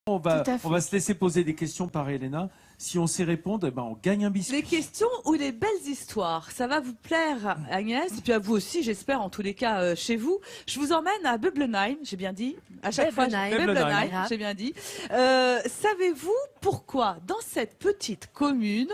On va se laisser poser des questions par Elena. Si on sait répondre, eh ben on gagne un biscuit. Les questions ou les belles histoires, ça va vous plaire, Agnès, et puis à vous aussi, j'espère, en tous les cas, chez vous. Je vous emmène à Beblenheim, j'ai bien dit. À chaque fois, Beblenheim, j'ai bien dit. Savez-vous pourquoi, dans cette petite commune,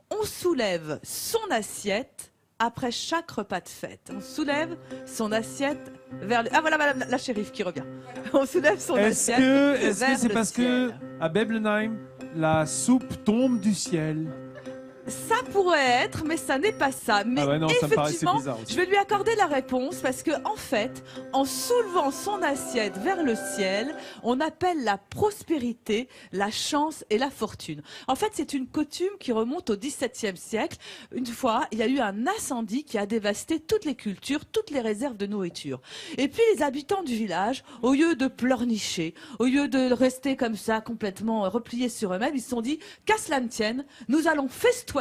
on soulève son assiette après chaque repas de fête? On soulève son assiette vers le... Ah voilà, madame la shérif qui revient. On soulève son assiette Est-ce que c'est parce ciel. que à Beblenheim, la soupe tombe du ciel? Ça pourrait être, mais ça n'est pas ça. Mais ah ouais, non, ça me paraissait effectivement, bizarre aussi. je vais lui accorder la réponse parce que, en fait, en soulevant son assiette vers le ciel, on appelle la prospérité, la chance et la fortune. En fait, c'est une coutume qui remonte au XVIIe siècle. Une fois, il y a eu un incendie qui a dévasté toutes les cultures, toutes les réserves de nourriture. Et puis, les habitants du village, au lieu de pleurnicher, au lieu de rester comme ça, complètement repliés sur eux-mêmes, ils se sont dit, qu'à cela ne tienne, nous allons festoyer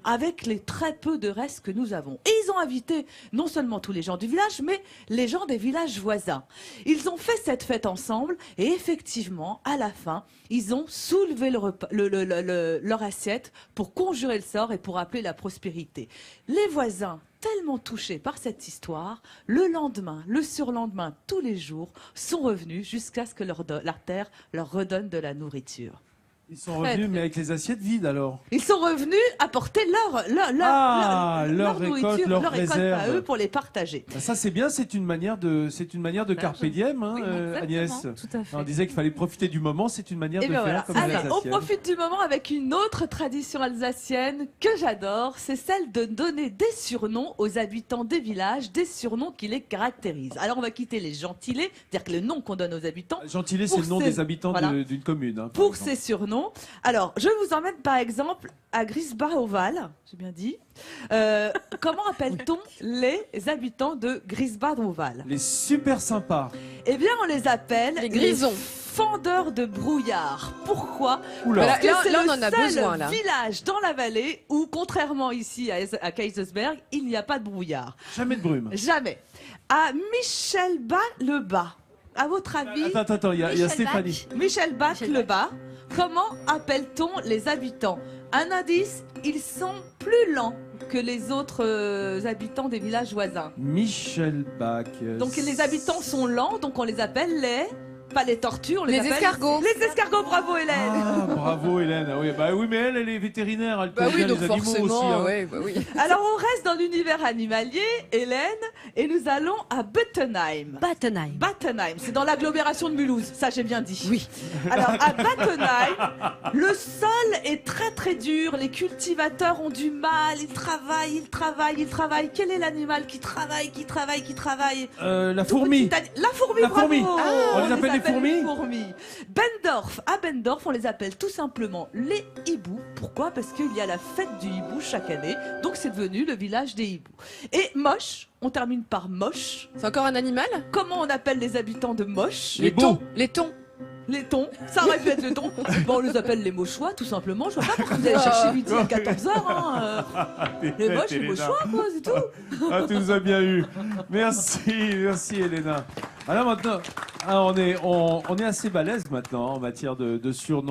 avec les très peu de restes que nous avons. Et ils ont invité non seulement tous les gens du village, mais les gens des villages voisins. Ils ont fait cette fête ensemble et effectivement, à la fin, ils ont soulevé leur assiette pour conjurer le sort et pour appeler la prospérité. Les voisins, tellement touchés par cette histoire, le lendemain, le surlendemain, tous les jours, sont revenus jusqu'à ce que la terre leur redonne de la nourriture. Ils sont revenus, mais avec les assiettes vides alors. Ils sont revenus apporter leur nourriture, leur récolte à eux pour les partager. Ben ça c'est bien, c'est une manière de carpe diem, hein, oui, Agnès. Tout à fait. On disait qu'il fallait profiter du moment, c'est une manière de faire voilà. comme Allez, les on Alsaciennes. profite du moment avec une autre tradition alsacienne que j'adore, c'est celle de donner des surnoms aux habitants des villages, des surnoms qui les caractérisent. Alors on va quitter les gentilés, c'est-à-dire que le nom qu'on donne aux habitants. Gentilé, c'est le nom des habitants d'une commune. Hein, pour ces surnoms. Alors, je vous emmène par exemple à Grisbad-Oval, j'ai bien dit. Comment appelle-t-on les habitants de Grisbad-Oval? Les super sympas. Eh bien, on les appelle les grisons. Fendeurs de brouillard. Pourquoi? Oula. Parce que c'est là, on le en a seul besoin, là. village dans la vallée où, contrairement ici à Kaysersberg, il n'y a pas de brouillard. Jamais de brume. Jamais. À Michelbas-le-Bas. À votre avis, Attends, il y a Stéphanie. Michelbas-le-Bas, comment appelle-t-on les habitants? Un indice, ils sont plus lents que les autres habitants des villages voisins. Michel Bach. Donc les habitants sont lents, donc on les appelle pas les tortues, on les appelle escargots. Les escargots, bravo Hélène. Ah, bravo Hélène. Oui, mais elle est vétérinaire, elle connaît bien donc les animaux forcément, aussi. Hein. oui. Alors on reste dans l'univers animalier, Hélène, et nous allons à Buttenheim. Battenheim, c'est dans l'agglomération de Mulhouse, ça j'ai bien dit. Oui. Alors à Battenheim, le sol est très très dur, les cultivateurs ont du mal, ils travaillent. Quel est l'animal qui travaille La fourmi. La fourmi, La bravo. fourmi. On les appelle les fourmis. Bendorf, à Bendorf, on les appelle tout simplement les hiboux. Pourquoi? Parce qu'il y a la fête du hibou chaque année, donc c'est devenu le village des hiboux. Et Moche, on termine par Moche. C'est encore un animal? Comment on appelle les habitants de Moche? Les beaux. Les thons. Les thons, ça aurait pu être le thon. Bon, on les appelle les Mochois, tout simplement. Je vois pas pourquoi vous allez chercher midi à 14h. Hein. Les moches, les Mochois, quoi, c'est tout. Ah, tu nous as bien eu. Merci Elena. Alors maintenant, on est assez balèze maintenant en matière de surnoms.